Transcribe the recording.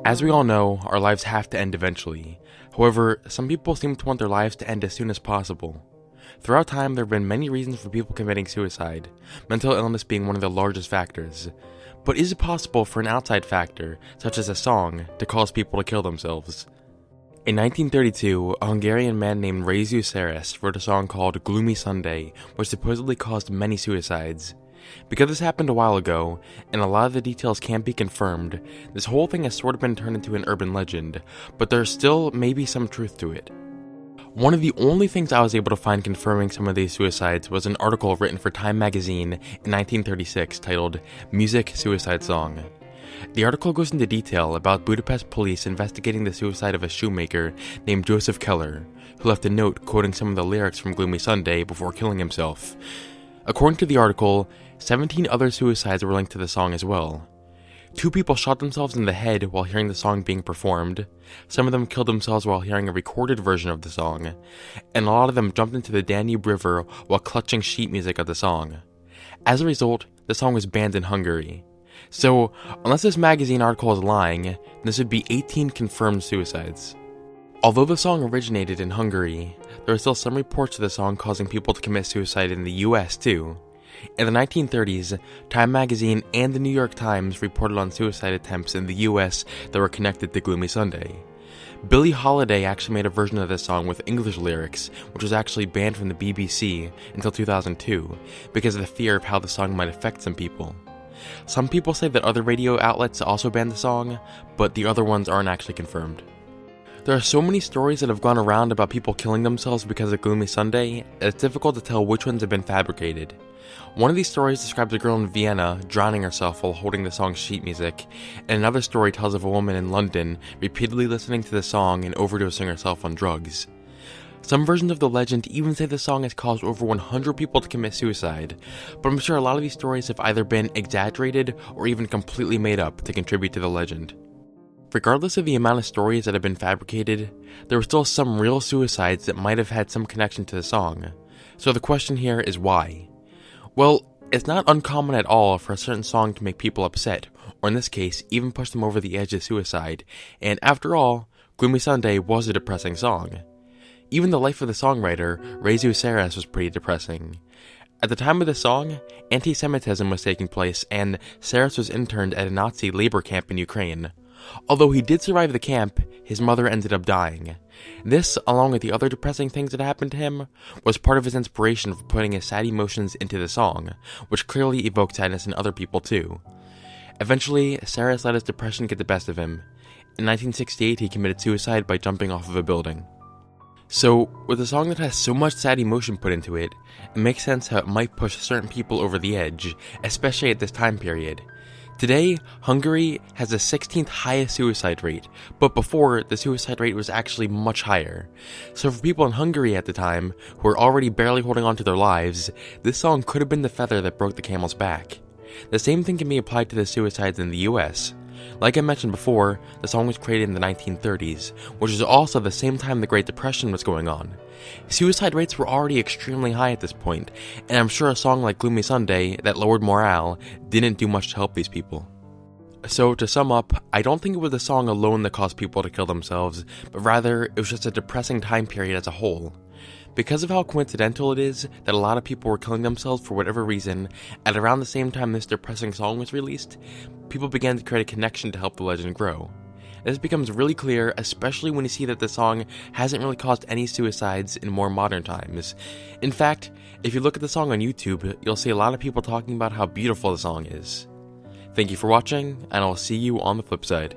As we all know, our lives have to end eventually. However, some people seem to want their lives to end as soon as possible. Throughout time, there have been many reasons for people committing suicide, mental illness being one of the largest factors. But is it possible for an outside factor, such as a song, to cause people to kill themselves? In 1932, a Hungarian man named Myuuji wrote a song called Gloomy Sunday, which supposedly caused many suicides. Because this happened a while ago, and a lot of the details can't be confirmed, this whole thing has sort of been turned into an urban legend, but there's still maybe some truth to it. One of the only things I was able to find confirming some of these suicides was an article written for Time magazine in 1936 titled Music Suicide Song. The article goes into detail about Budapest police investigating the suicide of a shoemaker named Joseph Keller, who left a note quoting some of the lyrics from Gloomy Sunday before killing himself. According to the article, 17 other suicides were linked to the song as well. 2 people shot themselves in the head while hearing the song being performed, some of them killed themselves while hearing a recorded version of the song, and a lot of them jumped into the Danube River while clutching sheet music of the song. As a result, the song was banned in Hungary. So, unless this magazine article is lying, this would be 18 confirmed suicides. Although the song originated in Hungary, there are still some reports of the song causing people to commit suicide in the US too. In the 1930s, Time magazine and the New York Times reported on suicide attempts in the US that were connected to Gloomy Sunday. Billie Holiday actually made a version of this song with English lyrics, which was actually banned from the BBC until 2002 because of the fear of how the song might affect some people. Some people say that other radio outlets also banned the song, but the other ones aren't actually confirmed. There are so many stories that have gone around about people killing themselves because of Gloomy Sunday that it's difficult to tell which ones have been fabricated. One of these stories describes a girl in Vienna drowning herself while holding the song's sheet music, and another story tells of a woman in London repeatedly listening to the song and overdosing herself on drugs. Some versions of the legend even say the song has caused over 100 people to commit suicide, but I'm sure a lot of these stories have either been exaggerated or even completely made up to contribute to the legend. Regardless of the amount of stories that have been fabricated, there were still some real suicides that might have had some connection to the song. So the question here is why? Well, it's not uncommon at all for a certain song to make people upset, or in this case, even push them over the edge of suicide, and after all, Gloomy Sunday was a depressing song. Even the life of the songwriter, Myuuji, was pretty depressing. At the time of the song, anti-Semitism was taking place, and Saras was interned at a Nazi labor camp in Ukraine. Although he did survive the camp, his mother ended up dying. This, along with the other depressing things that happened to him, was part of his inspiration for putting his sad emotions into the song, which clearly evoked sadness in other people too. Eventually, Saras let his depression get the best of him. In 1968, he committed suicide by jumping off of a building. So, with a song that has so much sad emotion put into it, it makes sense how it might push certain people over the edge, especially at this time period. Today, Hungary has the 16th highest suicide rate, but before, the suicide rate was actually much higher. So for people in Hungary at the time, who were already barely holding on to their lives, this song could have been the feather that broke the camel's back. The same thing can be applied to the suicides in the US. Like I mentioned before, the song was created in the 1930s, which is also the same time the Great Depression was going on. Suicide rates were already extremely high at this point, and I'm sure a song like Gloomy Sunday that lowered morale didn't do much to help these people. So to sum up, I don't think it was the song alone that caused people to kill themselves, but rather it was just a depressing time period as a whole. Because of how coincidental it is that a lot of people were killing themselves for whatever reason, at around the same time this depressing song was released, people began to create a connection to help the legend grow. This becomes really clear, especially when you see that the song hasn't really caused any suicides in more modern times. In fact, if you look at the song on YouTube, you'll see a lot of people talking about how beautiful the song is. Thank you for watching, and I'll see you on the flip side.